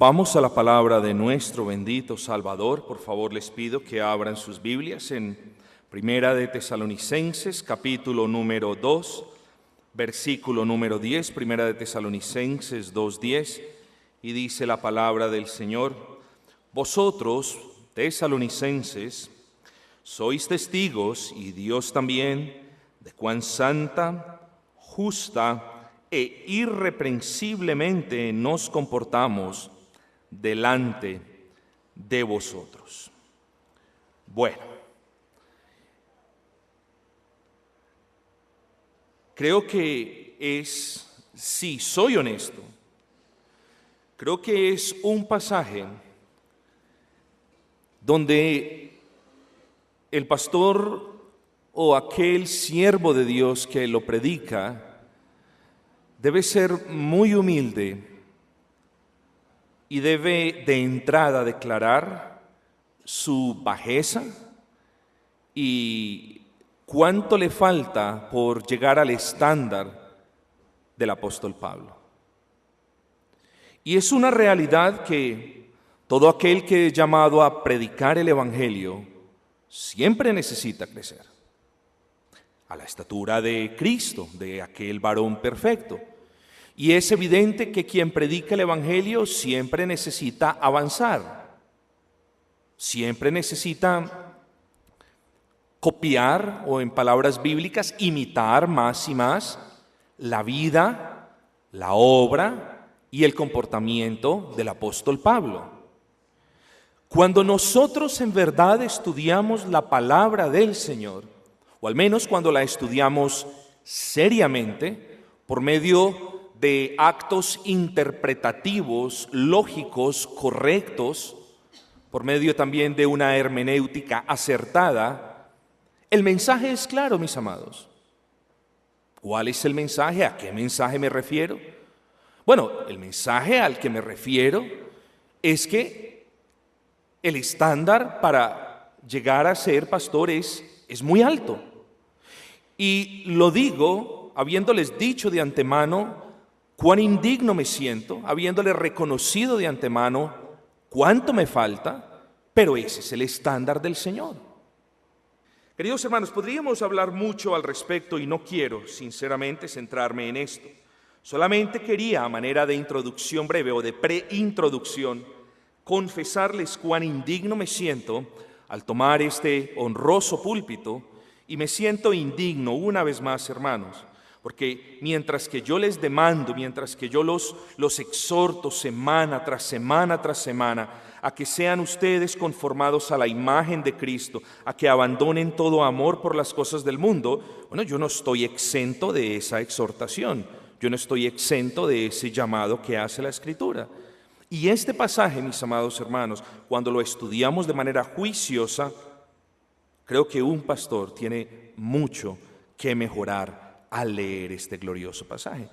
Vamos a la palabra de nuestro bendito Salvador. Por favor, les pido que abran sus Biblias en Primera de Tesalonicenses, capítulo número 2, versículo número 10. Primera de Tesalonicenses 2:10, y dice la palabra del Señor: Vosotros, tesalonicenses, sois testigos, y Dios también, de cuán santa, justa e irreprensiblemente nos comportamos delante de vosotros. Bueno, creo que si soy honesto, creo que es un pasaje donde el pastor o aquel siervo de Dios que lo predica debe ser muy humilde y debe de entrada declarar su bajeza y cuánto le falta por llegar al estándar del apóstol Pablo. Y es una realidad que todo aquel que es llamado a predicar el Evangelio siempre necesita crecer a la estatura de Cristo, de aquel varón perfecto. Y es evidente que quien predica el Evangelio siempre necesita avanzar, siempre necesita copiar, o en palabras bíblicas, imitar más y más la vida, la obra y el comportamiento del apóstol Pablo. Cuando nosotros en verdad estudiamos la palabra del Señor, o al menos cuando la estudiamos seriamente, por medio de actos interpretativos, lógicos, correctos, por medio también de una hermenéutica acertada, el mensaje es claro, mis amados. ¿Cuál es el mensaje? ¿A qué mensaje me refiero? Bueno, el mensaje al que me refiero es que el estándar para llegar a ser pastor es muy alto. Y lo digo habiéndoles dicho de antemano cuán indigno me siento, habiéndole reconocido de antemano cuánto me falta, pero ese es el estándar del Señor. Queridos hermanos, podríamos hablar mucho al respecto y no quiero, sinceramente, centrarme en esto. Solamente quería, a manera de introducción breve o de preintroducción, confesarles cuán indigno me siento al tomar este honroso púlpito, y me siento indigno una vez más, hermanos, porque mientras que yo les demando, mientras que yo los exhorto semana tras semana tras semana a que sean ustedes conformados a la imagen de Cristo, a que abandonen todo amor por las cosas del mundo, bueno, yo no estoy exento de esa exhortación, yo no estoy exento de ese llamado que hace la Escritura. Y este pasaje, mis amados hermanos, cuando lo estudiamos de manera juiciosa, creo que un pastor tiene mucho que mejorar al leer este glorioso pasaje.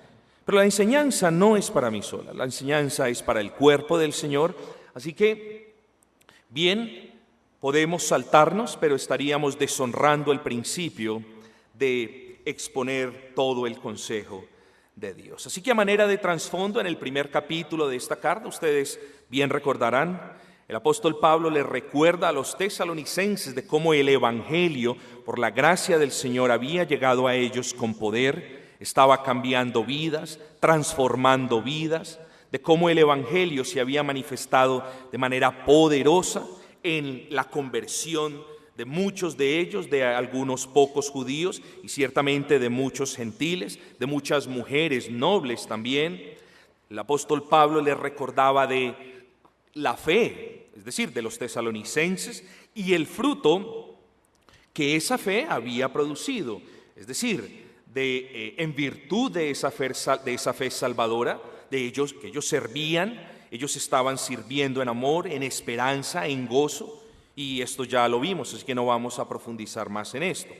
Pero la enseñanza no es para mí sola, la enseñanza es para el cuerpo del Señor. Así que, bien, podemos saltarnos, pero estaríamos deshonrando el principio de exponer todo el consejo de Dios. Así que a manera de trasfondo, en el primer capítulo de esta carta, ustedes bien recordarán, el apóstol Pablo le recuerda a los tesalonicenses de cómo el Evangelio, por la gracia del Señor, había llegado a ellos con poder, estaba cambiando vidas, transformando vidas, de cómo el Evangelio se había manifestado de manera poderosa en la conversión de muchos de ellos, de algunos pocos judíos y ciertamente de muchos gentiles, de muchas mujeres nobles también. El apóstol Pablo les recordaba de la fe, es decir, de los tesalonicenses, y el fruto que esa fe había producido, es decir, en virtud de esa fe salvadora, de ellos, que ellos servían, ellos estaban sirviendo en amor, en esperanza, en gozo, y esto ya lo vimos, así que no vamos a profundizar más en esto.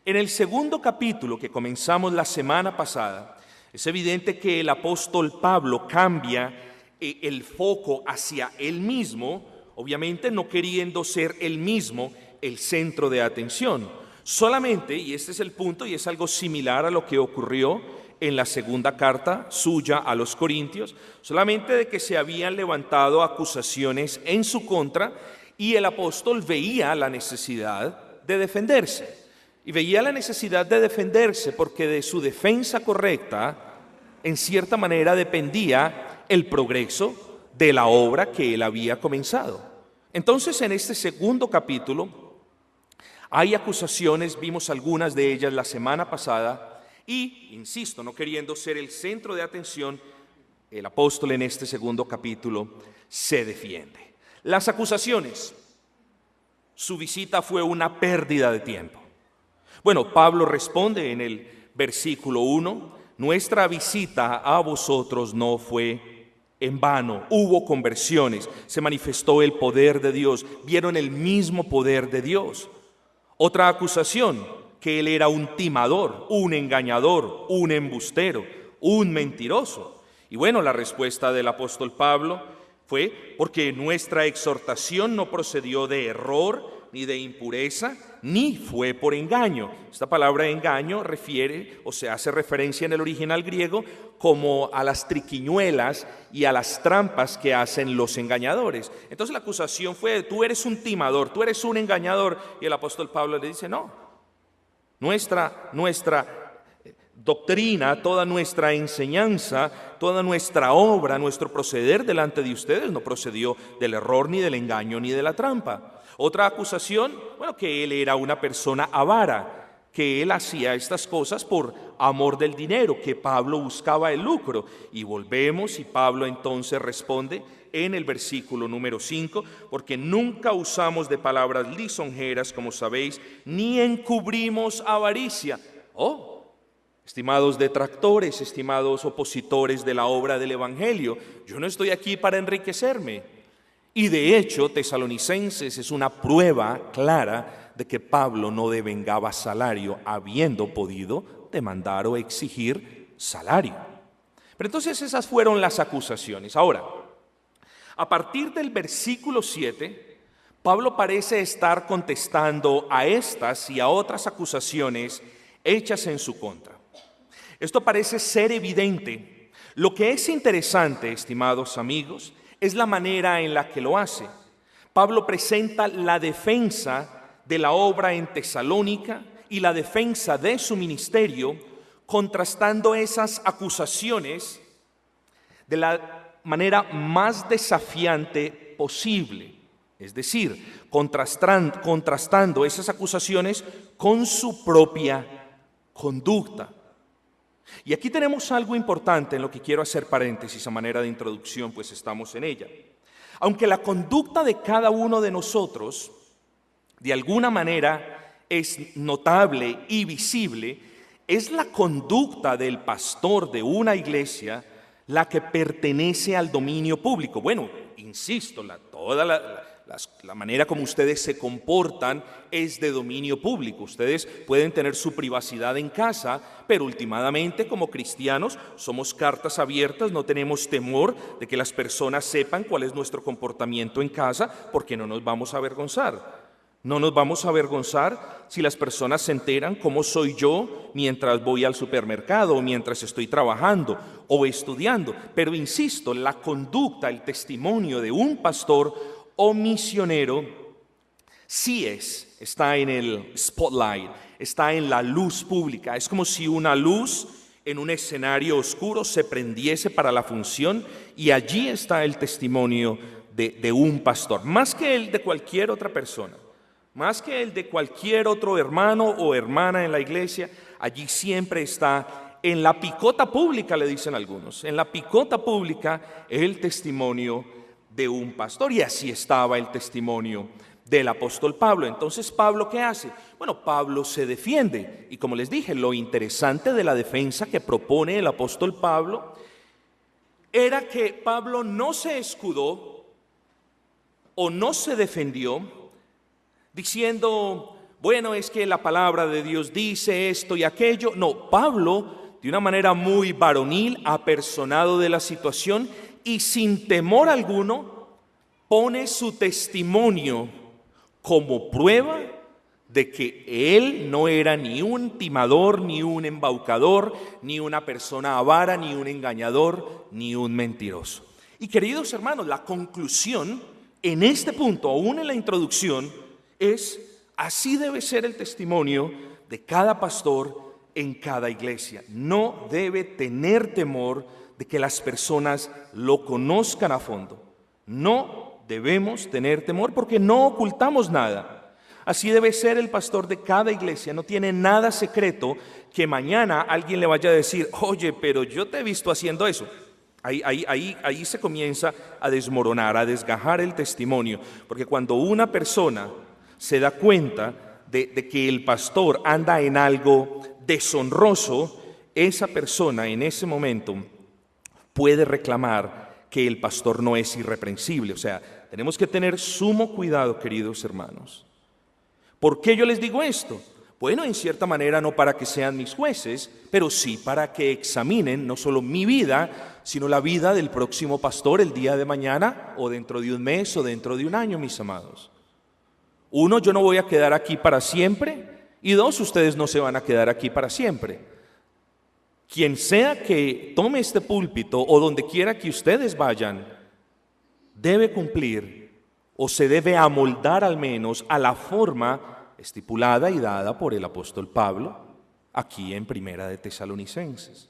En el segundo capítulo que comenzamos la semana pasada, es evidente que el apóstol Pablo cambia el foco hacia él mismo, obviamente no queriendo ser él mismo el centro de atención. Solamente, y este es el punto, y es algo similar a lo que ocurrió en la segunda carta suya a los Corintios, solamente de que se habían levantado acusaciones en su contra y el apóstol veía la necesidad de defenderse. Y veía la necesidad de defenderse porque de su defensa correcta, en cierta manera, dependía el progreso de la obra que él había comenzado. Entonces, en este segundo capítulo, hay acusaciones, vimos algunas de ellas la semana pasada, y, insisto, no queriendo ser el centro de atención, el apóstol en este segundo capítulo se defiende. Las acusaciones: su visita fue una pérdida de tiempo. Bueno, Pablo responde en el versículo 1, nuestra visita a vosotros no fue en vano, hubo conversiones, se manifestó el poder de Dios, vieron el mismo poder de Dios. Otra acusación, que él era un timador, un engañador, un embustero, un mentiroso. Y bueno, la respuesta del apóstol Pablo fue: porque nuestra exhortación no procedió de error, ni de impureza, ni fue por engaño. Esta palabra engaño refiere, o se hace referencia en el original griego, como a las triquiñuelas y a las trampas que hacen los engañadores. Entonces la acusación fue: tú eres un timador, tú eres un engañador. Y el apóstol Pablo le dice: no, nuestra doctrina, toda nuestra enseñanza, toda nuestra obra, nuestro proceder delante de ustedes no procedió del error, ni del engaño, ni de la trampa. Otra acusación, bueno, que él era una persona avara, que él hacía estas cosas por amor del dinero, que Pablo buscaba el lucro. Y volvemos, y Pablo entonces responde en el versículo número 5, porque nunca usamos de palabras lisonjeras, como sabéis, ni encubrimos avaricia. Estimados detractores, estimados opositores de la obra del Evangelio, yo no estoy aquí para enriquecerme. Y de hecho, Tesalonicenses es una prueba clara de que Pablo no devengaba salario, habiendo podido demandar o exigir salario. Pero entonces esas fueron las acusaciones. Ahora, a partir del versículo 7, Pablo parece estar contestando a estas y a otras acusaciones hechas en su contra. Esto parece ser evidente. Lo que es interesante, estimados amigos, es la manera en la que lo hace. Pablo presenta la defensa de la obra en Tesalónica y la defensa de su ministerio, contrastando esas acusaciones de la manera más desafiante posible. Es decir, contrastando esas acusaciones con su propia conducta. Y aquí tenemos algo importante en lo que quiero hacer paréntesis a manera de introducción, pues estamos en ella. Aunque la conducta de cada uno de nosotros, de alguna manera, es notable y visible, es la conducta del pastor de una iglesia la que pertenece al dominio público. Bueno, insisto, toda la manera como ustedes se comportan es de dominio público. Ustedes pueden tener su privacidad en casa, pero últimamente como cristianos somos cartas abiertas, no tenemos temor de que las personas sepan cuál es nuestro comportamiento en casa, porque no nos vamos a avergonzar. No nos vamos a avergonzar si las personas se enteran cómo soy yo mientras voy al supermercado o mientras estoy trabajando o estudiando. Pero insisto, la conducta, el testimonio de un pastor o misionero sí está en el spotlight, está en la luz pública. Es como si una luz en un escenario oscuro se prendiese para la función, y allí está el testimonio de un pastor, más que el de cualquier otra persona. Más que el de cualquier otro hermano o hermana en la iglesia, allí siempre está en la picota pública, le dicen algunos, en la picota pública el testimonio de un pastor. Y así estaba el testimonio del apóstol Pablo. Entonces, ¿Pablo qué hace? Bueno, Pablo se defiende. Y como les dije, lo interesante de la defensa que propone el apóstol Pablo era que Pablo no se escudó o no se defendió diciendo, bueno, es que la palabra de Dios dice esto y aquello. No, Pablo, de una manera muy varonil, apersonado de la situación y sin temor alguno, pone su testimonio como prueba de que él no era ni un timador, ni un embaucador, ni una persona avara, ni un engañador, ni un mentiroso. Y queridos hermanos, la conclusión en este punto, aún en la introducción, es: así debe ser el testimonio de cada pastor en cada iglesia. No debe tener temor de que las personas lo conozcan a fondo. No debemos tener temor porque no ocultamos nada. Así debe ser el pastor de cada iglesia. No tiene nada secreto que mañana alguien le vaya a decir: oye, pero yo te he visto haciendo eso. Ahí se comienza a desmoronar, a desgajar el testimonio. Porque cuando una persona se da cuenta de que el pastor anda en algo deshonroso, esa persona en ese momento puede reclamar que el pastor no es irreprensible. O sea, tenemos que tener sumo cuidado, queridos hermanos. ¿Por qué yo les digo esto? Bueno, en cierta manera no para que sean mis jueces, pero sí para que examinen no solo mi vida, sino la vida del próximo pastor el día de mañana, o dentro de un mes, o dentro de un año, mis amados. Uno, yo no voy a quedar aquí para siempre, y dos, ustedes no se van a quedar aquí para siempre. Quien sea que tome este púlpito o donde quiera que ustedes vayan, debe cumplir o se debe amoldar al menos a la forma estipulada y dada por el apóstol Pablo aquí en Primera de Tesalonicenses.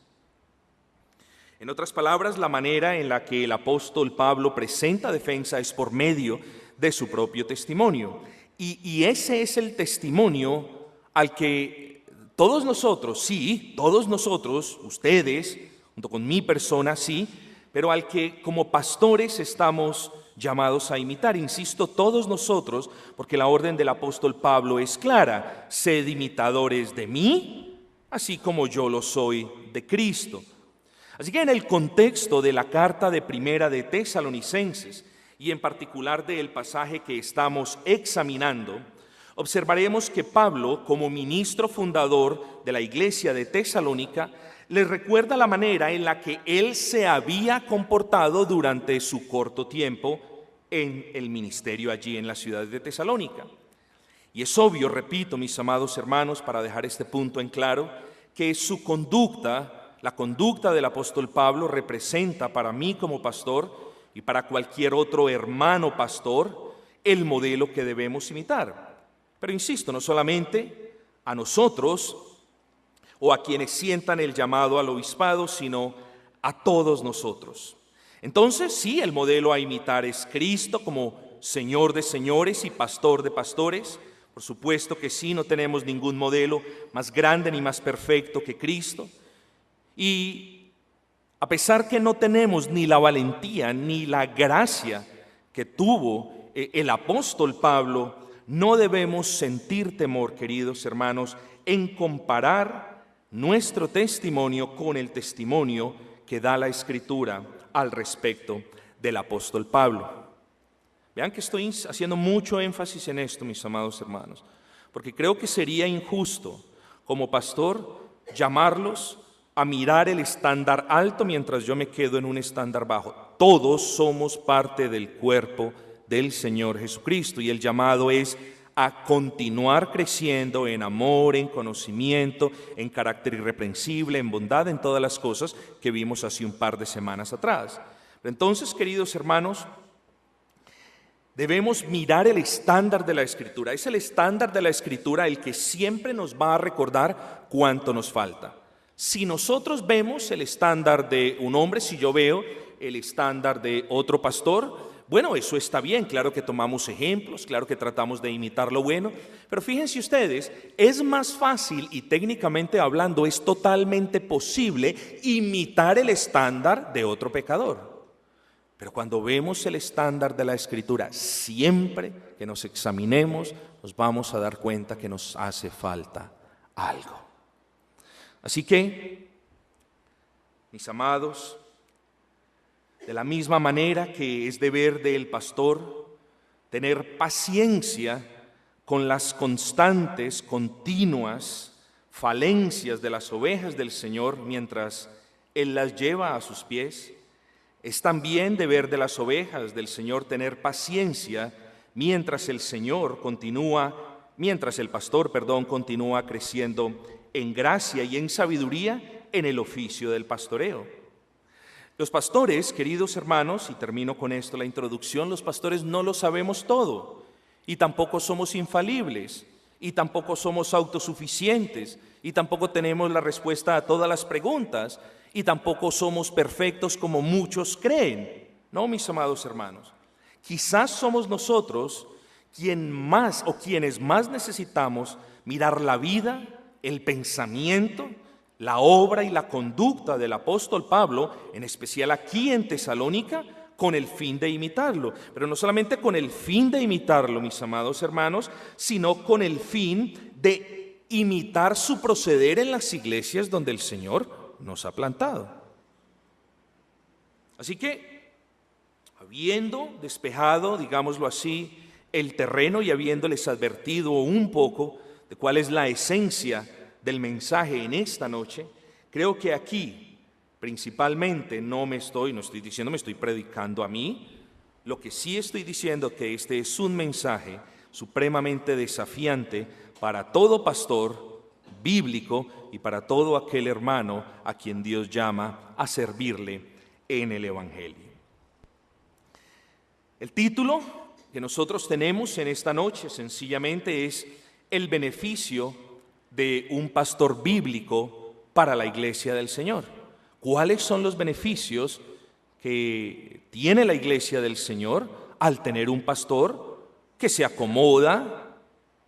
En otras palabras, la manera en la que el apóstol Pablo presenta defensa es por medio de su propio testimonio. Y ese es el testimonio al que todos nosotros, sí, todos nosotros, ustedes, junto con mi persona, sí, pero al que como pastores estamos llamados a imitar. Insisto, todos nosotros, porque la orden del apóstol Pablo es clara: sed imitadores de mí, así como yo lo soy de Cristo. Así que en el contexto de la carta de Primera de Tesalonicenses, y en particular del pasaje que estamos examinando, observaremos que Pablo, como ministro fundador de la iglesia de Tesalónica, les recuerda la manera en la que él se había comportado durante su corto tiempo en el ministerio allí en la ciudad de Tesalónica. Y es obvio, repito, mis amados hermanos, para dejar este punto en claro, que su conducta, la conducta del apóstol Pablo, representa para mí como pastor y para cualquier otro hermano pastor el modelo que debemos imitar. Pero insisto, no solamente a nosotros o a quienes sientan el llamado al obispado, sino a todos nosotros. Entonces, sí, el modelo a imitar es Cristo como Señor de señores y Pastor de pastores. Por supuesto que sí, no tenemos ningún modelo más grande ni más perfecto que Cristo. Y a pesar que no tenemos ni la valentía ni la gracia que tuvo el apóstol Pablo, no debemos sentir temor, queridos hermanos, en comparar nuestro testimonio con el testimonio que da la Escritura al respecto del apóstol Pablo. Vean que estoy haciendo mucho énfasis en esto, mis amados hermanos, porque creo que sería injusto como pastor llamarlos a mirar el estándar alto mientras yo me quedo en un estándar bajo. Todos somos parte del cuerpo del Señor Jesucristo y el llamado es a continuar creciendo en amor, en conocimiento, en carácter irreprensible, en bondad, en todas las cosas que vimos hace un par de semanas atrás. Entonces, queridos hermanos, debemos mirar el estándar de la Escritura. Es el estándar de la Escritura el que siempre nos va a recordar cuánto nos falta. Si nosotros vemos el estándar de un hombre, si yo veo el estándar de otro pastor, bueno, eso está bien, claro que tomamos ejemplos, claro que tratamos de imitar lo bueno, pero fíjense ustedes, es más fácil y técnicamente hablando es totalmente posible imitar el estándar de otro pecador. Pero cuando vemos el estándar de la Escritura, siempre que nos examinemos, nos vamos a dar cuenta que nos hace falta algo. Así que, mis amados, de la misma manera que es deber del pastor tener paciencia con las constantes, continuas falencias de las ovejas del Señor mientras Él las lleva a sus pies, es también deber de las ovejas del Señor tener paciencia mientras el Señor continúa mientras el pastor, continúa creciendo en gracia y en sabiduría en el oficio del pastoreo. Los pastores, queridos hermanos, y termino con esto la introducción, los pastores no lo sabemos todo, y tampoco somos infalibles, y tampoco somos autosuficientes, y tampoco tenemos la respuesta a todas las preguntas, y tampoco somos perfectos como muchos creen. No, mis amados hermanos. Quizás somos nosotros quienes más necesitamos mirar la vida, el pensamiento, la obra y la conducta del apóstol Pablo, en especial aquí en Tesalónica, con el fin de imitarlo. Pero no solamente con el fin de imitarlo, mis amados hermanos, sino con el fin de imitar su proceder en las iglesias donde el Señor nos ha plantado. Así que, habiendo despejado, digámoslo así, el terreno y habiéndoles advertido un poco de cuál es la esencia del mensaje en esta noche, creo que aquí principalmente no estoy diciendo, me estoy predicando a mí. Lo que sí estoy diciendo que este es un mensaje supremamente desafiante para todo pastor bíblico y para todo aquel hermano a quien Dios llama a servirle en el Evangelio. El título que nosotros tenemos en esta noche sencillamente es el beneficio de un pastor bíblico para la iglesia del Señor. ¿Cuáles son los beneficios que tiene la iglesia del Señor al tener un pastor que se acomoda,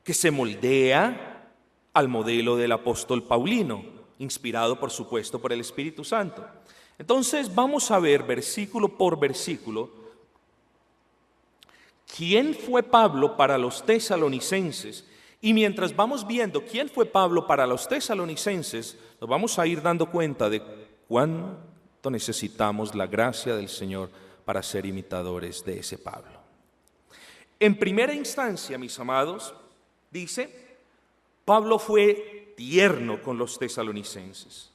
que se moldea al modelo del apóstol Paulino, inspirado por supuesto por el Espíritu Santo? Entonces vamos a ver versículo por versículo quién fue Pablo para los tesalonicenses. Y mientras vamos viendo quién fue Pablo para los tesalonicenses, nos vamos a ir dando cuenta de cuánto necesitamos la gracia del Señor para ser imitadores de ese Pablo. En primera instancia, mis amados, dice, Pablo fue tierno con los tesalonicenses.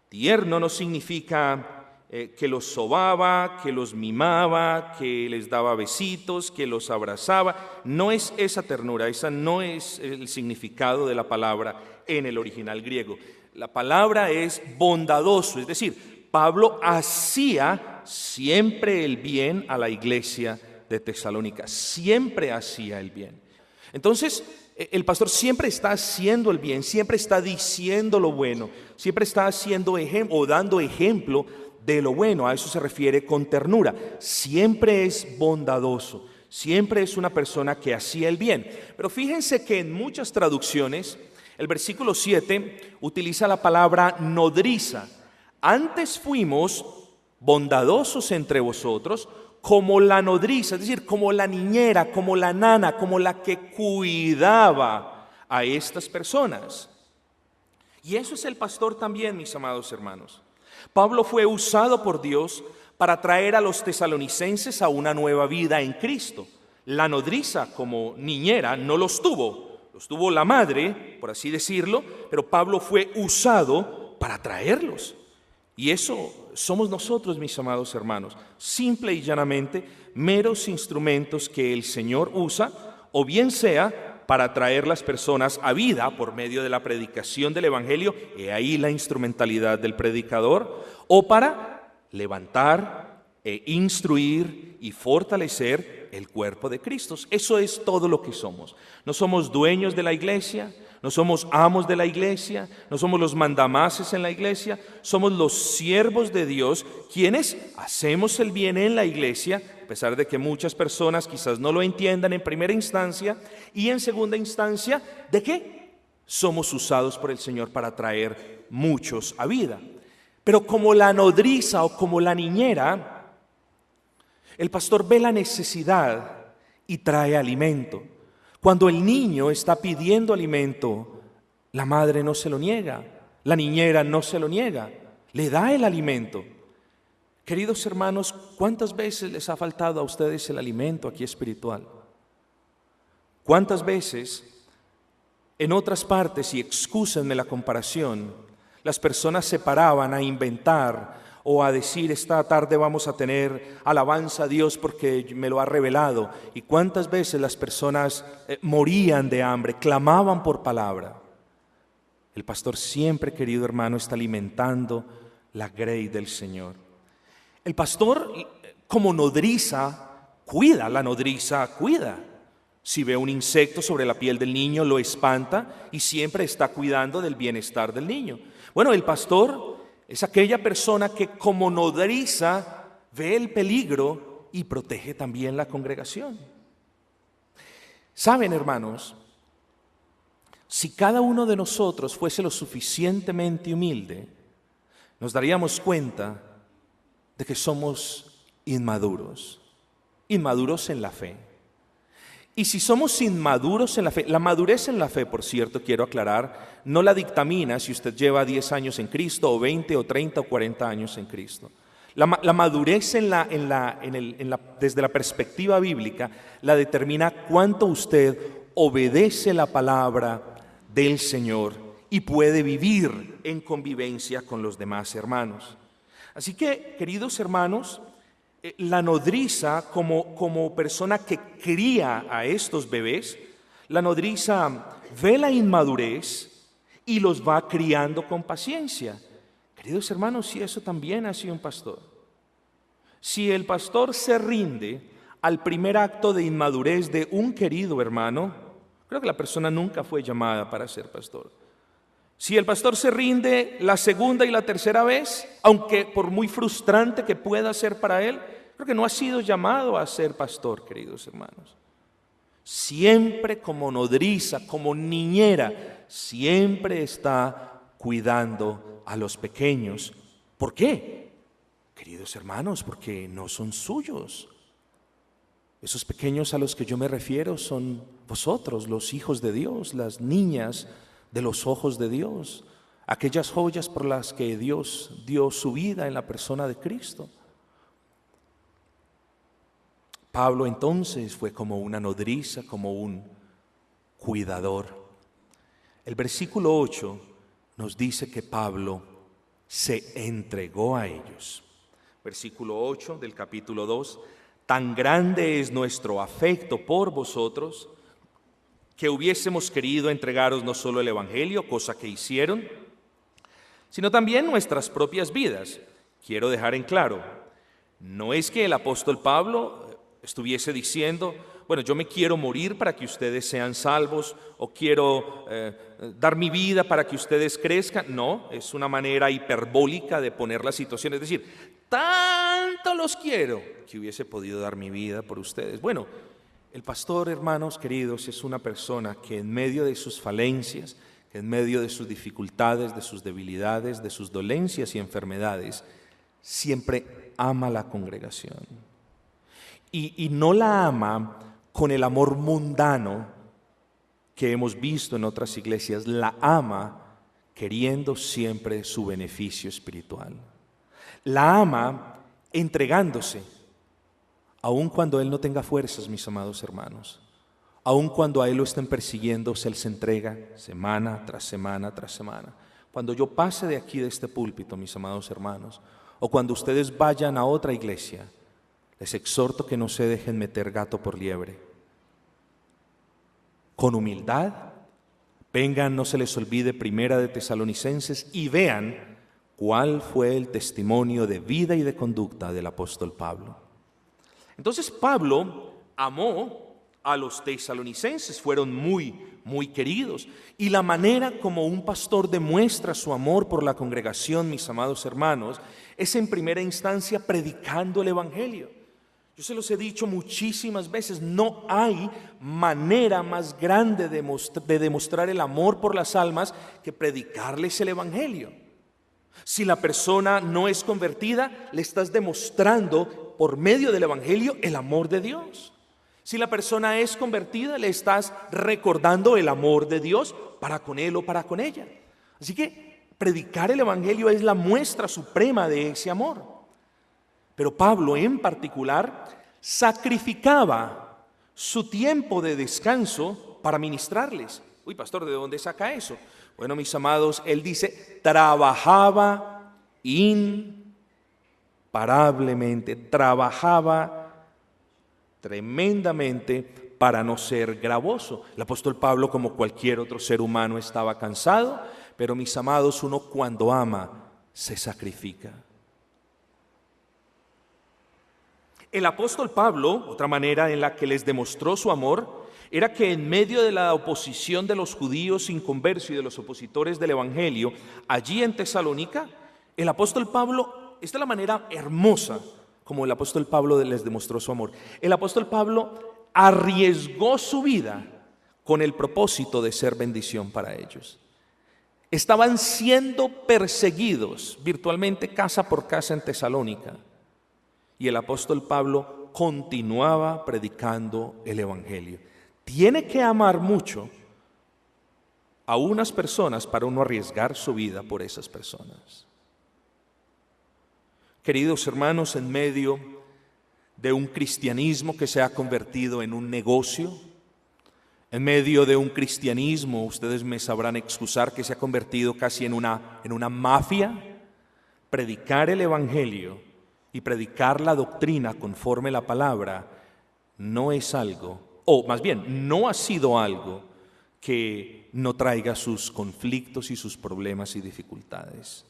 Tierno no significa que los sobaba, que los mimaba, que les daba besitos, que los abrazaba. No es esa ternura, esa no es el significado de la palabra en el original griego. La palabra es bondadoso, es decir, Pablo hacía siempre el bien a la iglesia de Tesalónica, siempre hacía el bien. Entonces, el pastor siempre está haciendo el bien, siempre está diciendo lo bueno, siempre está haciendo o dando ejemplo de lo bueno. A eso se refiere con ternura. Siempre es bondadoso, siempre es una persona que hacía el bien. Pero fíjense que en muchas traducciones el versículo 7 utiliza la palabra nodriza. Antes fuimos bondadosos entre vosotros como la nodriza, es decir, como la niñera, como la nana, como la que cuidaba a estas personas. Y eso es el pastor también, mis amados hermanos. Pablo fue usado por Dios para traer a los tesalonicenses a una nueva vida en Cristo. La nodriza como niñera no los tuvo la madre, por así decirlo, pero Pablo fue usado para traerlos. Y eso somos nosotros, mis amados hermanos, simple y llanamente meros instrumentos que el Señor usa, o bien sea para traer las personas a vida por medio de la predicación del Evangelio, y ahí la instrumentalidad del predicador, o para levantar e instruir y fortalecer el cuerpo de Cristo. Eso es todo lo que somos. No somos dueños de la iglesia, no somos amos de la iglesia, no somos los mandamases en la iglesia, somos los siervos de Dios quienes hacemos el bien en la iglesia, a pesar de que muchas personas quizás no lo entiendan en primera instancia, y en segunda instancia, ¿de qué? Somos usados por el Señor para traer muchos a vida. Pero como la nodriza o como la niñera, el pastor ve la necesidad y trae alimento. Cuando el niño está pidiendo alimento, la madre no se lo niega, la niñera no se lo niega, le da el alimento. Queridos hermanos, ¿cuántas veces les ha faltado a ustedes el alimento aquí espiritual? ¿Cuántas veces en otras partes, y excúsenme la comparación, las personas se paraban a inventar o a decir esta tarde vamos a tener alabanza a Dios porque me lo ha revelado. Y cuántas veces las personas morían de hambre, clamaban por palabra. El pastor siempre, querido hermano, está alimentando la grey del Señor. El pastor, como nodriza, cuida. La nodriza cuida. Si ve un insecto sobre la piel del niño, lo espanta y siempre está cuidando del bienestar del niño. Bueno, el pastor es aquella persona que como nodriza ve el peligro y protege también la congregación. Saben, hermanos, si cada uno de nosotros fuese lo suficientemente humilde, nos daríamos cuenta de que somos inmaduros en la fe. Y si somos inmaduros en la fe, la madurez en la fe, por cierto, quiero aclarar, no la dictamina si usted lleva 10 años en Cristo, o 20, o 30, o 40 años en Cristo. La madurez desde la perspectiva bíblica la determina cuánto usted obedece la palabra del Señor y puede vivir en convivencia con los demás hermanos. Así que, queridos hermanos, la nodriza como persona que cría a estos bebés, la nodriza ve la inmadurez y los va criando con paciencia. Queridos hermanos, si eso también hace un pastor. Si el pastor se rinde al primer acto de inmadurez de un querido hermano, creo que la persona nunca fue llamada para ser pastor. Si el pastor se rinde la segunda y la tercera vez, aunque por muy frustrante que pueda ser para él, creo que no ha sido llamado a ser pastor, queridos hermanos. Siempre como nodriza, como niñera, siempre está cuidando a los pequeños. ¿Por qué? Queridos hermanos, porque no son suyos. Esos pequeños a los que yo me refiero son vosotros, los hijos de Dios, las niñas de los ojos de Dios, aquellas joyas por las que Dios dio su vida en la persona de Cristo. Pablo entonces fue como una nodriza, como un cuidador. El versículo 8 nos dice que Pablo se entregó a ellos. Versículo 8 del capítulo 2: tan grande es nuestro afecto por vosotros, que hubiésemos querido entregaros no solo el Evangelio, cosa que hicieron, sino también nuestras propias vidas. Quiero dejar en claro, no es que el apóstol Pablo estuviese diciendo, bueno, yo me quiero morir para que ustedes sean salvos, o quiero dar mi vida para que ustedes crezcan. No, es una manera hiperbólica de poner la situación, es decir, tanto los quiero que hubiese podido dar mi vida por ustedes. Bueno, el pastor, hermanos queridos, es una persona que en medio de sus falencias, que en medio de sus dificultades, de sus debilidades, de sus dolencias y enfermedades, siempre ama la congregación. Y no la ama con el amor mundano que hemos visto en otras iglesias, la ama queriendo siempre su beneficio espiritual. La ama entregándose, aun cuando él no tenga fuerzas, mis amados hermanos. Aun cuando a él lo estén persiguiendo, él se entrega semana tras semana tras semana. Cuando yo pase de aquí, de este púlpito, mis amados hermanos, o cuando ustedes vayan a otra iglesia, les exhorto que no se dejen meter gato por liebre. Con humildad, vengan, no se les olvide Primera de Tesalonicenses, y vean cuál fue el testimonio de vida y de conducta del apóstol Pablo. Entonces Pablo amó a los tesalonicenses, fueron muy queridos. Y la manera como un pastor demuestra su amor por la congregación, mis amados hermanos, es en primera instancia predicando el Evangelio. Yo se los he dicho muchísimas veces, no hay manera más grande de demostrar el amor por las almas que predicarles el Evangelio. Si la persona no es convertida, le estás demostrando por medio del Evangelio el amor de Dios. Si la persona es convertida, le estás recordando el amor de Dios para con él o para con ella. Así que predicar el Evangelio es la muestra suprema de ese amor. Pero Pablo en particular sacrificaba su tiempo de descanso para ministrarles. Uy, pastor, ¿de dónde saca eso? Bueno, mis amados, él dice, trabajaba imparablemente, trabajaba tremendamente para no ser gravoso. El apóstol Pablo, como cualquier otro ser humano, estaba cansado, pero mis amados, uno cuando ama se sacrifica. El apóstol Pablo, otra manera en la que les demostró su amor, era que en medio de la oposición de los judíos sin conversión y de los opositores del Evangelio, allí en Tesalónica, el apóstol Pablo, esta es la manera hermosa como el apóstol Pablo les demostró su amor. El apóstol Pablo arriesgó su vida con el propósito de ser bendición para ellos. Estaban siendo perseguidos virtualmente casa por casa en Tesalónica. Y el apóstol Pablo continuaba predicando el Evangelio. Tiene que amar mucho a unas personas para uno arriesgar su vida por esas personas. Queridos hermanos, en medio de un cristianismo que se ha convertido en un negocio, en medio de un cristianismo, ustedes me sabrán excusar, que se ha convertido casi en una mafia, predicar el Evangelio y predicar la doctrina conforme la palabra no es algo, o más bien, no ha sido algo que no traiga sus conflictos y sus problemas y dificultades.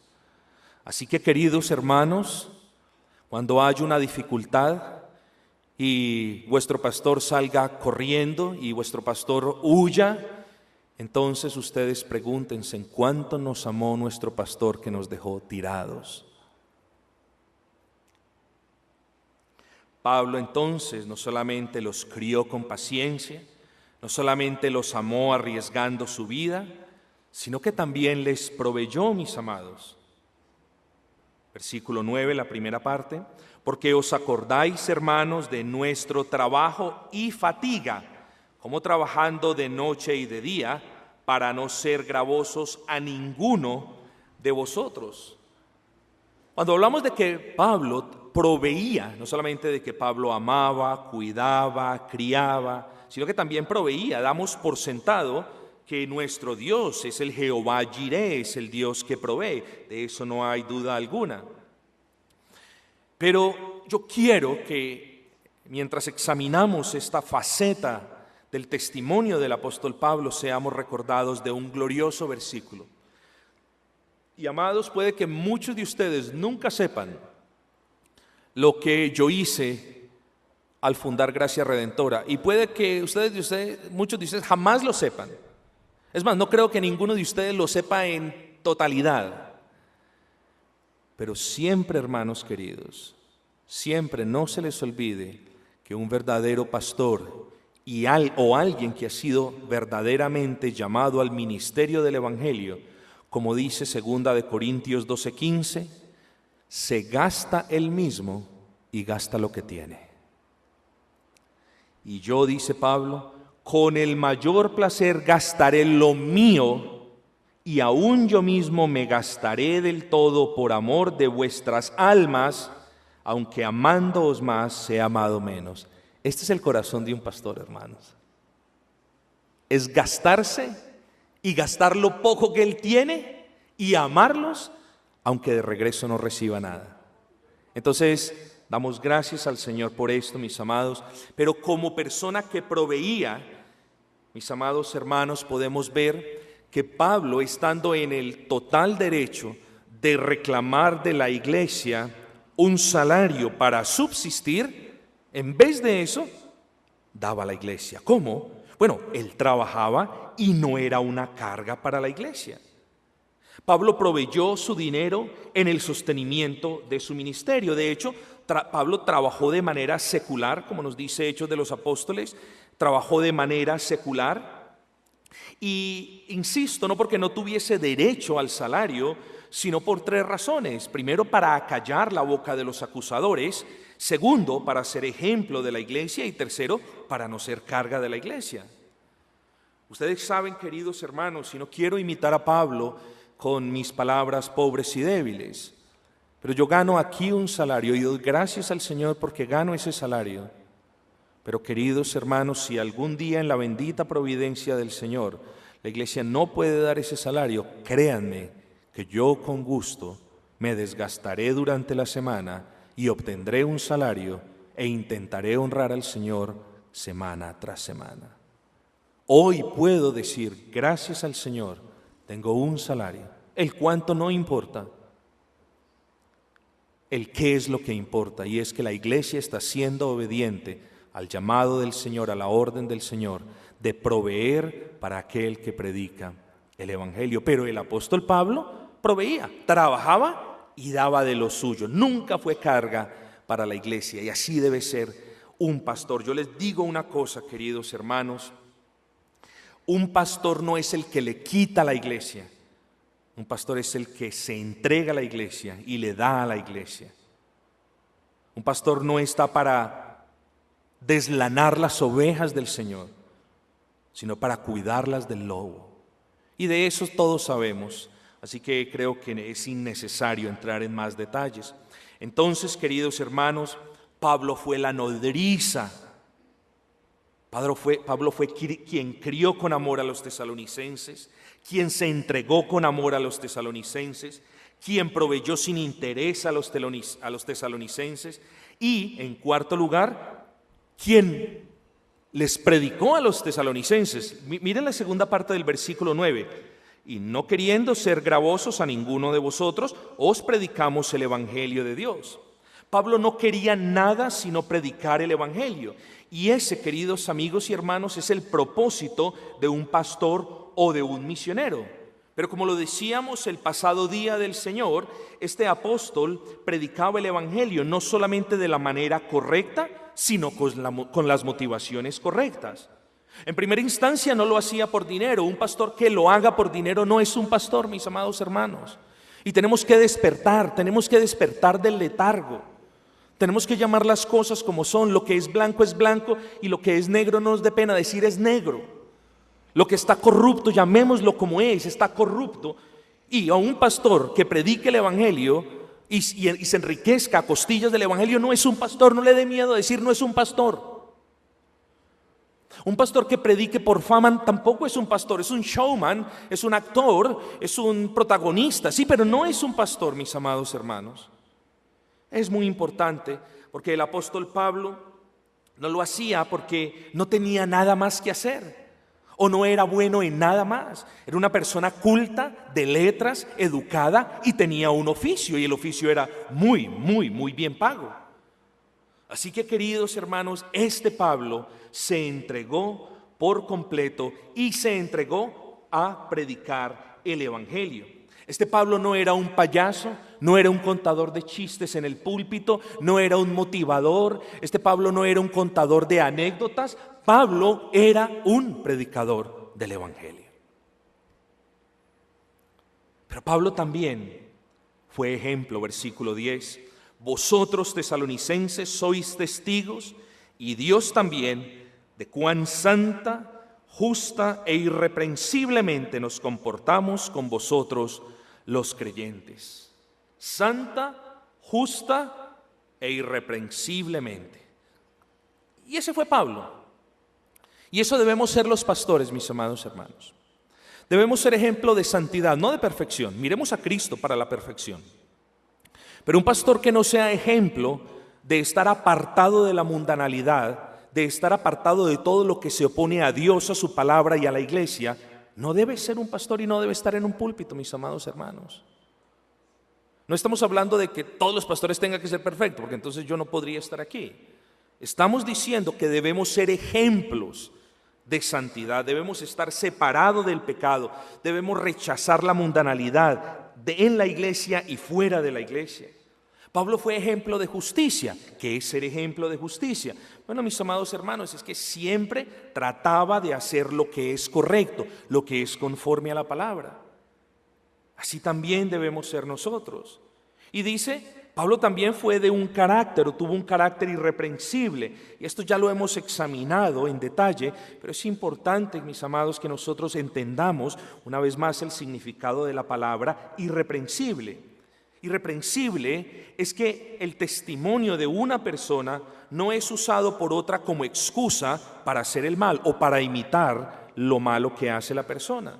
Así que, queridos hermanos, cuando haya una dificultad y vuestro pastor salga corriendo y vuestro pastor huya, entonces ustedes pregúntense en cuánto nos amó nuestro pastor que nos dejó tirados. Pablo entonces no solamente los crió con paciencia, no solamente los amó arriesgando su vida, sino que también les proveyó, mis amados. Versículo 9, la primera parte, porque os acordáis, hermanos, de nuestro trabajo y fatiga, como trabajando de noche y de día, para no ser gravosos a ninguno de vosotros. Cuando hablamos de que Pablo proveía, no solamente de que Pablo amaba, cuidaba, criaba, sino que también proveía, damos por sentado que nuestro Dios es el Jehová Jireh, es el Dios que provee, de eso no hay duda alguna. Pero yo quiero que mientras examinamos esta faceta del testimonio del apóstol Pablo, seamos recordados de un glorioso versículo. Y amados, puede que muchos de ustedes nunca sepan lo que yo hice al fundar Gracia Redentora, y puede que muchos de ustedes jamás lo sepan. Es más, no creo que ninguno de ustedes lo sepa en totalidad. Pero siempre, hermanos queridos, siempre no se les olvide que un verdadero pastor o alguien que ha sido verdaderamente llamado al ministerio del Evangelio, como dice 2 Corintios 12:15, se gasta él mismo y gasta lo que tiene. Y yo, dice Pablo, con el mayor placer gastaré lo mío, y aún yo mismo me gastaré del todo por amor de vuestras almas, aunque amándoos más sea amado menos. Este es el corazón de un pastor, hermanos. Es gastarse y gastar lo poco que él tiene y amarlos, aunque de regreso no reciba nada. Entonces, damos gracias al Señor por esto, mis amados, pero como persona que proveía, mis amados hermanos, podemos ver que Pablo, estando en el total derecho de reclamar de la iglesia un salario para subsistir, en vez de eso, daba a la iglesia. ¿Cómo? Bueno, él trabajaba y no era una carga para la iglesia. Pablo proveyó su dinero en el sostenimiento de su ministerio. De hecho, Pablo trabajó de manera secular, como nos dice Hechos de los Apóstoles, trabajó de manera secular. Y insisto, no porque no tuviese derecho al salario, sino por 3 razones. Primero, para acallar la boca de los acusadores. Segundo, para ser ejemplo de la iglesia. Y tercero, para no ser carga de la iglesia. Ustedes saben, queridos hermanos, y no quiero imitar a Pablo con mis palabras pobres y débiles, pero yo gano aquí un salario y doy gracias al Señor porque gano ese salario. Pero, queridos hermanos, si algún día en la bendita providencia del Señor la iglesia no puede dar ese salario, créanme que yo con gusto me desgastaré durante la semana y obtendré un salario e intentaré honrar al Señor semana tras semana. Hoy puedo decir, gracias al Señor, tengo un salario. El cuánto no importa. El qué es lo que importa, y es que la iglesia está siendo obediente al llamado del Señor, a la orden del Señor, de proveer para aquel que predica el Evangelio. Pero el apóstol Pablo proveía, trabajaba y daba de lo suyo. Nunca fue carga para la iglesia, y así debe ser un pastor. Yo les digo una cosa, queridos hermanos, un pastor no es el que le quita a la iglesia. Un pastor es el que se entrega a la iglesia y le da a la iglesia. Un pastor no está para deslanar las ovejas del Señor, sino para cuidarlas del lobo. Y de eso todos sabemos, así que creo que es innecesario entrar en más detalles. Entonces, queridos hermanos, Pablo fue la nodriza. Pablo fue quien crió con amor a los tesalonicenses, quien se entregó con amor a los tesalonicenses, quien proveyó sin interés a los tesalonicenses y, en cuarto lugar, quien les predicó a los tesalonicenses. Miren la segunda parte del versículo 9. Y no queriendo ser gravosos a ninguno de vosotros, os predicamos el Evangelio de Dios. Pablo no quería nada sino predicar el Evangelio. Y ese, queridos amigos y hermanos, es el propósito de un pastor o de un misionero. Pero como lo decíamos el pasado día del Señor, este apóstol predicaba el Evangelio no solamente de la manera correcta, sino con las motivaciones correctas. En primera instancia no lo hacía por dinero. Un pastor que lo haga por dinero no es un pastor, mis amados hermanos. Y tenemos que despertar del letargo. Tenemos que llamar las cosas como son. Lo que es blanco y lo que es negro no nos dé pena decir es negro. Lo que está corrupto, llamémoslo como es, está corrupto. Y a un pastor que predique el Evangelio y se enriquezca a costillas del Evangelio no es un pastor. No le dé miedo decir no es un pastor. Un pastor que predique por fama tampoco es un pastor, es un showman, es un actor, es un protagonista, sí, pero no es un pastor, mis amados hermanos. Es muy importante porque el apóstol Pablo no lo hacía porque no tenía nada más que hacer o no era bueno en nada más. Era una persona culta, de letras, educada y tenía un oficio, y el oficio era muy bien pago. Así que, queridos hermanos, este Pablo se entregó por completo y se entregó a predicar el Evangelio. Este Pablo no era un payaso, no era un contador de chistes en el púlpito, no era un motivador. Este Pablo no era un contador de anécdotas. Pablo era un predicador del Evangelio. Pero Pablo también fue ejemplo, versículo 10. Vosotros, tesalonicenses, sois testigos, y Dios también, de cuán santa, justa e irreprensiblemente nos comportamos con vosotros los creyentes. Santa, justa e irreprensiblemente. Y ese fue Pablo. Y eso debemos ser los pastores, mis amados hermanos. Debemos ser ejemplo de santidad, no de perfección. Miremos a Cristo para la perfección. Pero un pastor que no sea ejemplo de estar apartado de la mundanalidad, de estar apartado de todo lo que se opone a Dios, a su palabra y a la iglesia, no debe ser un pastor y no debe estar en un púlpito, mis amados hermanos. No estamos hablando de que todos los pastores tengan que ser perfectos, porque entonces yo no podría estar aquí. Estamos diciendo que debemos ser ejemplos de santidad, debemos estar separados del pecado, debemos rechazar la mundanalidad en la iglesia y fuera de la iglesia. Pablo fue ejemplo de justicia. ¿Qué es ser ejemplo de justicia? Bueno, mis amados hermanos, es que siempre trataba de hacer lo que es correcto, lo que es conforme a la palabra. Así también debemos ser nosotros. Y dice, Pablo también fue de un carácter, o tuvo un carácter irreprensible. Y esto ya lo hemos examinado en detalle, pero es importante, mis amados, que nosotros entendamos una vez más el significado de la palabra irreprensible. Irreprensible es que el testimonio de una persona no es usado por otra como excusa para hacer el mal o para imitar lo malo que hace la persona.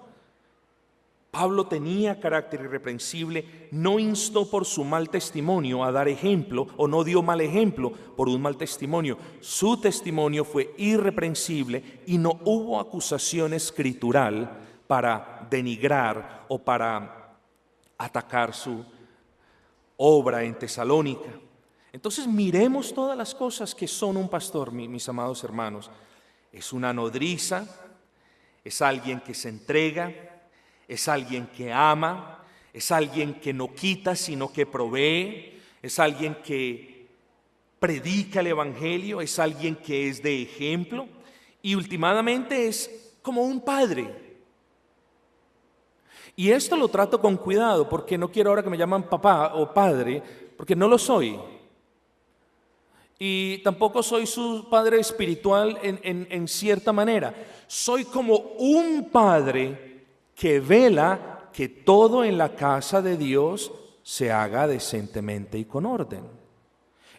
Pablo tenía carácter irreprensible, no instó por su mal testimonio a dar ejemplo, o no dio mal ejemplo por un mal testimonio. Su testimonio fue irreprensible y no hubo acusación escritural para denigrar o para atacar su obra en Tesalónica. Entonces miremos todas las cosas que son un pastor, mis amados hermanos. Es una nodriza, es alguien que se entrega, es alguien que ama, es alguien que no quita sino que provee, es alguien que predica el evangelio, es alguien que es de ejemplo y últimamente es como un padre. Y esto lo trato con cuidado porque no quiero ahora que me llaman papá o padre, porque no lo soy. Y tampoco soy su padre espiritual en cierta manera. Soy como un padre que vela que todo en la casa de Dios se haga decentemente y con orden.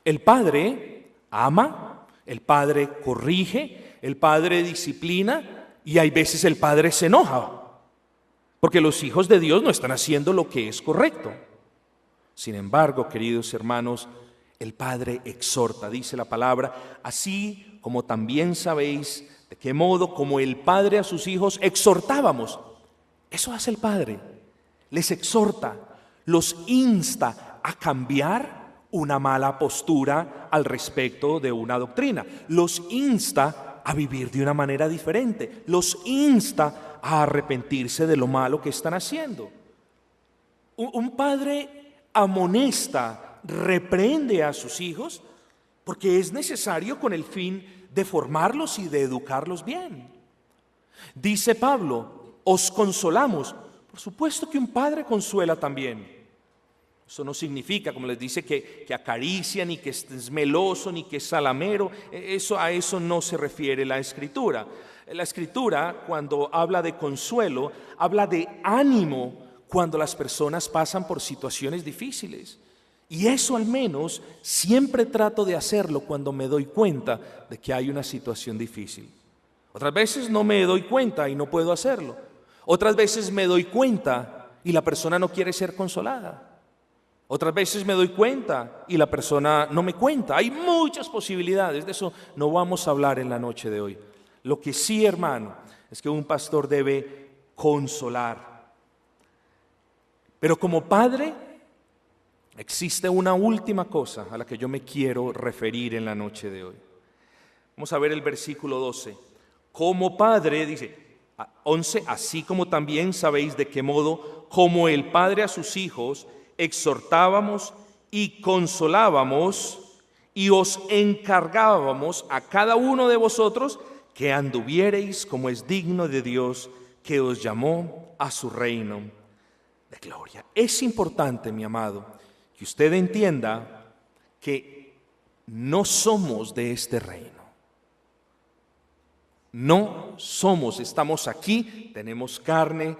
El padre ama, el padre corrige, el padre disciplina y hay veces el padre se enoja. Porque los hijos de Dios no están haciendo lo que es correcto. Sin embargo, queridos hermanos, el Padre exhorta, dice la palabra, así como también sabéis de qué modo como el Padre a sus hijos exhortábamos. Eso hace el Padre, les exhorta, los insta a cambiar una mala postura al respecto de una doctrina, los insta a vivir de una manera diferente, los insta a arrepentirse de lo malo que están haciendo. Un padre amonesta, reprende a sus hijos porque es necesario con el fin de formarlos y de educarlos bien. Dice Pablo, os consolamos. Por supuesto que un padre consuela también. Eso no significa, como les dice, que acaricia, ni que es meloso, ni que es salamero. A eso no se refiere la Escritura. La Escritura, cuando habla de consuelo, habla de ánimo cuando las personas pasan por situaciones difíciles. Y eso al menos siempre trato de hacerlo cuando me doy cuenta de que hay una situación difícil. Otras veces no me doy cuenta y no puedo hacerlo. Otras veces me doy cuenta y la persona no quiere ser consolada. Otras veces me doy cuenta y la persona no me cuenta. Hay muchas posibilidades, de eso no vamos a hablar en la noche de hoy. Lo que sí, hermano, es que un pastor debe consolar. Pero como padre, existe una última cosa a la que yo me quiero referir en la noche de hoy. Vamos a ver el versículo 12. Como padre, dice 11, así como también sabéis de qué modo, como el Padre a sus hijos, exhortábamos y consolábamos y os encargábamos a cada uno de vosotros que anduviereis como es digno de Dios, que os llamó a su reino de gloria. Es importante, mi amado, que usted entienda que no somos de este reino. No somos, estamos aquí, tenemos carne,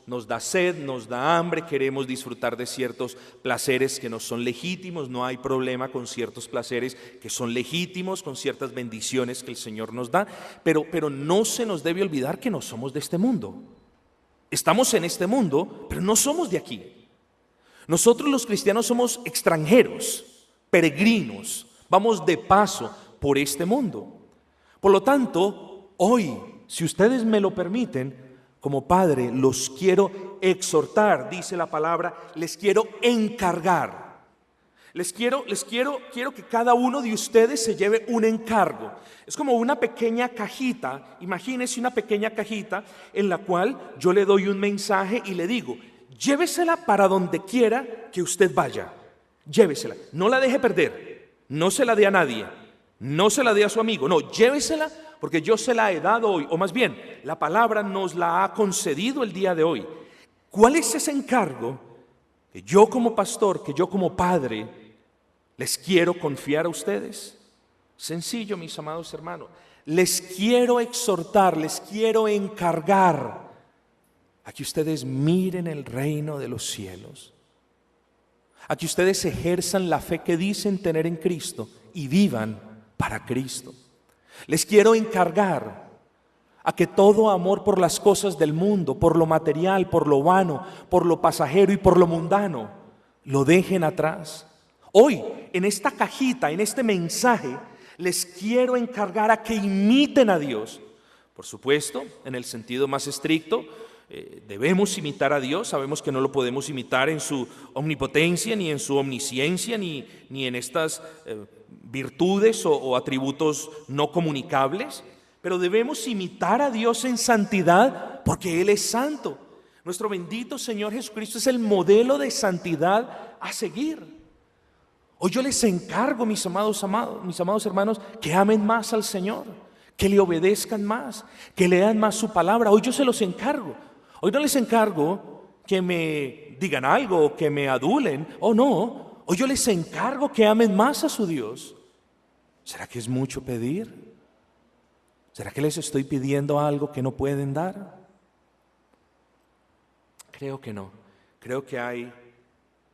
nos da sed, nos da hambre, queremos disfrutar de ciertos placeres que no son legítimos, no hay problema con ciertos placeres que son legítimos, con ciertas bendiciones que el Señor nos da, pero no se nos debe olvidar que no somos de este mundo. Estamos en este mundo, pero no somos de aquí. Nosotros los cristianos somos extranjeros, peregrinos, vamos de paso por este mundo. Por lo tanto, hoy, si ustedes me lo permiten, como padre, los quiero exhortar, dice la palabra, les quiero encargar. Quiero que cada uno de ustedes se lleve un encargo. Es como una pequeña cajita, imagínense una pequeña cajita en la cual yo le doy un mensaje y le digo, llévesela para donde quiera que usted vaya, llévesela, no la deje perder, no se la dé a nadie. No se la dé a su amigo, no, llévesela porque yo se la he dado hoy, o más bien, la palabra nos la ha concedido el día de hoy. ¿Cuál es ese encargo que yo como pastor, que yo como padre, les quiero confiar a ustedes? Sencillo, mis amados hermanos, les quiero exhortar, les quiero encargar a que ustedes miren el reino de los cielos, a que ustedes ejerzan la fe que dicen tener en Cristo y vivan para Cristo. Les quiero encargar a que todo amor por las cosas del mundo, por lo material, por lo vano, por lo pasajero y por lo mundano, lo dejen atrás. Hoy, en esta cajita, en este mensaje, les quiero encargar a que imiten a Dios. Por supuesto, en el sentido más estricto, debemos imitar a Dios. Sabemos que no lo podemos imitar en su omnipotencia, ni en su omnisciencia, ni en estas virtudes o atributos no comunicables, pero debemos imitar a Dios en santidad porque Él es santo. Nuestro bendito Señor Jesucristo es el modelo de santidad a seguir. Hoy yo les encargo, mis amados hermanos, que amen más al Señor, que le obedezcan más, que lean más su palabra. Hoy yo se los encargo. Hoy no les encargo que me digan algo o que me adulen. Oh, no. Hoy yo les encargo que amen más a su Dios. ¿Será que es mucho pedir? ¿Será que les estoy pidiendo algo que no pueden dar? Creo que no. Creo que hay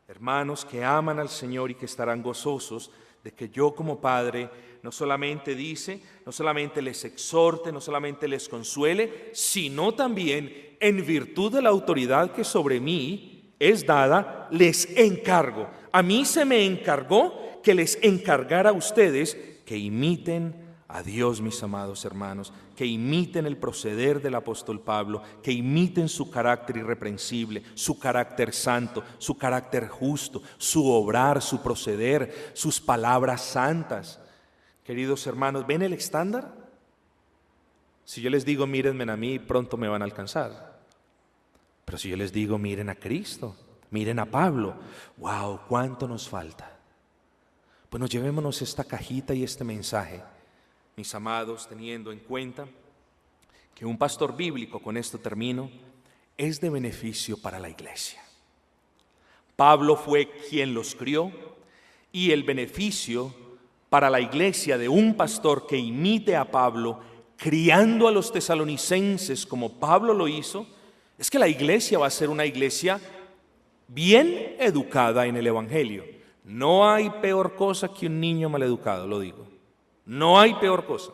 hermanos que aman al Señor y que estarán gozosos de que yo como Padre no solamente les exhorte, no solamente les consuele, sino también en virtud de la autoridad que sobre mí es dada, les encargo. A mí se me encargó que les encargara a ustedes que imiten a Dios, mis amados hermanos, que imiten el proceder del apóstol Pablo, que imiten su carácter irreprensible, su carácter santo, su carácter justo, su obrar, su proceder, sus palabras santas. Queridos hermanos, ¿ven el estándar? Si yo les digo mírenme a mí, pronto me van a alcanzar. Pero si yo les digo miren a Cristo, miren a Pablo, wow, ¿cuánto nos falta? Bueno, llevémonos esta cajita y este mensaje, mis amados, teniendo en cuenta que un pastor bíblico, con esto termino, es de beneficio para la iglesia. Pablo fue quien los crió y el beneficio para la iglesia de un pastor que imite a Pablo, criando a los tesalonicenses como Pablo lo hizo, es que la iglesia va a ser una iglesia bien educada en el Evangelio. No hay peor cosa que un niño maleducado, lo digo. No hay peor cosa.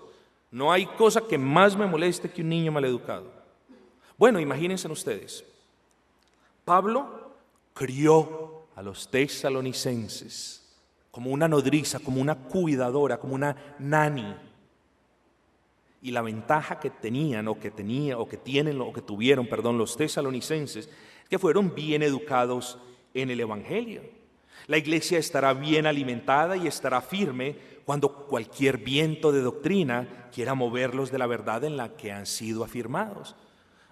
No hay cosa que más me moleste que un niño maleducado. Bueno, imagínense ustedes. Pablo crió a los tesalonicenses como una nodriza, como una cuidadora, como una nani. Y la ventaja que tenían o que tuvieron los tesalonicenses es que fueron bien educados en el Evangelio. La iglesia estará bien alimentada y estará firme cuando cualquier viento de doctrina quiera moverlos de la verdad en la que han sido afirmados.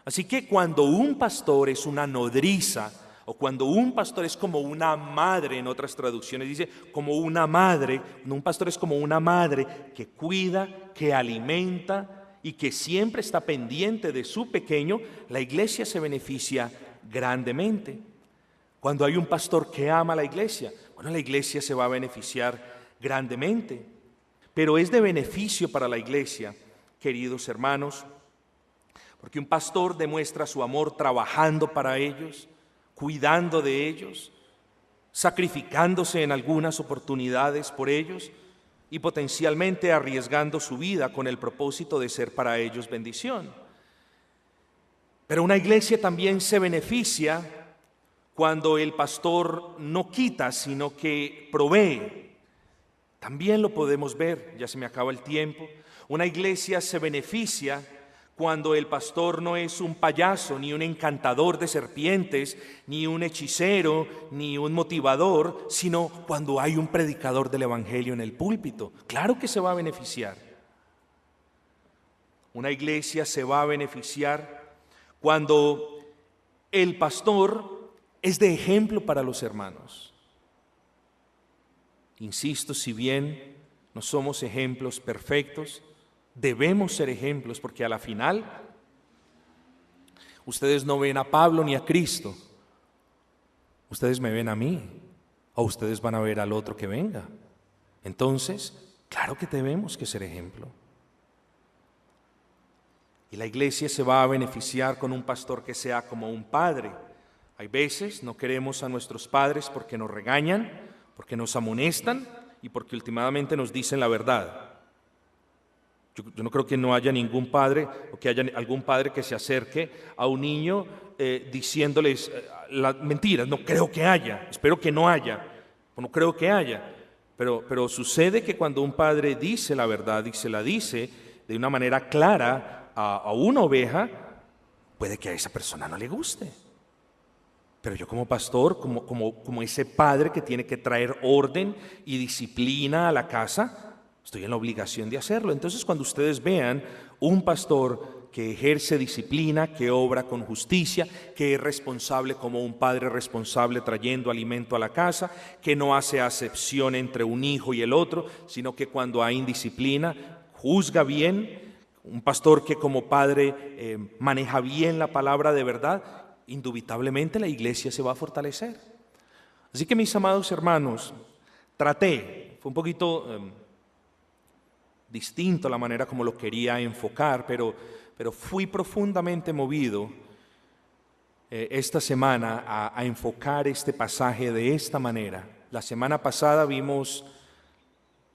Así que cuando un pastor es una nodriza, o cuando un pastor es como una madre, en otras traducciones dice como una madre, un pastor es como una madre que cuida, que alimenta y que siempre está pendiente de su pequeño, la iglesia se beneficia grandemente. Cuando hay un pastor que ama a la iglesia, bueno, la iglesia se va a beneficiar grandemente. Pero es de beneficio para la iglesia, queridos hermanos, porque un pastor demuestra su amor trabajando para ellos, cuidando de ellos, sacrificándose en algunas oportunidades por ellos y potencialmente arriesgando su vida con el propósito de ser para ellos bendición. Pero una iglesia también se beneficia cuando el pastor no quita, sino que provee. También lo podemos ver, ya se me acaba el tiempo. Una iglesia se beneficia cuando el pastor no es un payaso, ni un encantador de serpientes, ni un hechicero, ni un motivador, sino cuando hay un predicador del evangelio en el púlpito. Claro que se va a beneficiar. Una iglesia se va a beneficiar cuando el pastor es de ejemplo para los hermanos. Insisto, si bien no somos ejemplos perfectos, debemos ser ejemplos porque a la final ustedes no ven a Pablo ni a Cristo, ustedes me ven a mí o ustedes van a ver al otro que venga. Entonces, claro que tenemos que ser ejemplo. Y la iglesia se va a beneficiar con un pastor que sea como un padre. Hay veces no queremos a nuestros padres porque nos regañan, porque nos amonestan y porque últimamente nos dicen la verdad. Yo no creo que no haya ningún padre o que haya algún padre que se acerque a un niño diciéndoles las mentiras. No creo que haya, espero que no haya, no creo que haya. Pero sucede que cuando un padre dice la verdad y se la dice de una manera clara a una oveja, puede que a esa persona no le guste. Pero yo como pastor, como ese padre que tiene que traer orden y disciplina a la casa, estoy en la obligación de hacerlo. Entonces, cuando ustedes vean un pastor que ejerce disciplina, que obra con justicia, que es responsable como un padre responsable trayendo alimento a la casa, que no hace acepción entre un hijo y el otro, sino que cuando hay indisciplina, juzga bien, un pastor que como padre maneja bien la palabra de verdad, indubitablemente la iglesia se va a fortalecer. Así que, mis amados hermanos, fue un poquito distinto la manera como lo quería enfocar, pero fui profundamente movido esta semana a enfocar este pasaje de esta manera. La semana pasada vimos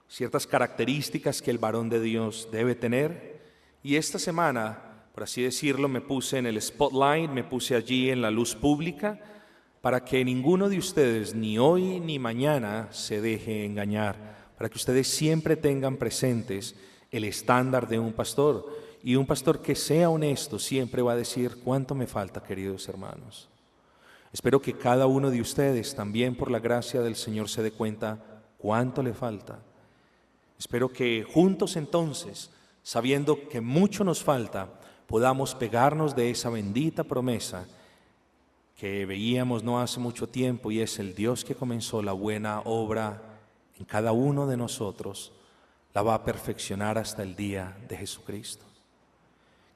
ciertas características que el varón de Dios debe tener, y esta semana, por así decirlo, me puse en el spotlight, me puse allí en la luz pública para que ninguno de ustedes, ni hoy ni mañana, se deje engañar, para que ustedes siempre tengan presentes el estándar de un pastor. Y un pastor que sea honesto siempre va a decir: ¿cuánto me falta, queridos hermanos? Espero que cada uno de ustedes también, por la gracia del Señor, se dé cuenta cuánto le falta. Espero que juntos entonces, sabiendo que mucho nos falta, podamos pegarnos de esa bendita promesa que veíamos no hace mucho tiempo, y es el Dios que comenzó la buena obra en cada uno de nosotros, la va a perfeccionar hasta el día de Jesucristo.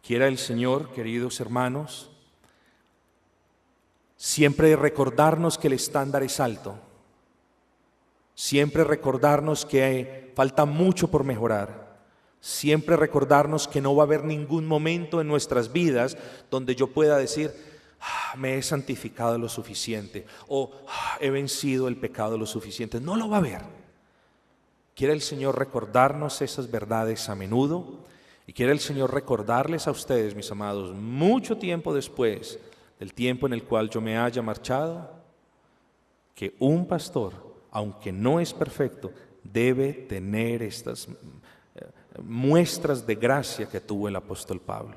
Quiera el Señor, queridos hermanos, siempre recordarnos que el estándar es alto, siempre recordarnos que falta mucho por mejorar, siempre recordarnos que no va a haber ningún momento en nuestras vidas donde yo pueda decir: me he santificado lo suficiente, o he vencido el pecado lo suficiente. No lo va a haber. Quiere el Señor recordarnos esas verdades a menudo, y quiere el Señor recordarles a ustedes, mis amados, mucho tiempo después del tiempo en el cual yo me haya marchado, que un pastor, aunque no es perfecto, debe tener estas muestras de gracia que tuvo el apóstol Pablo.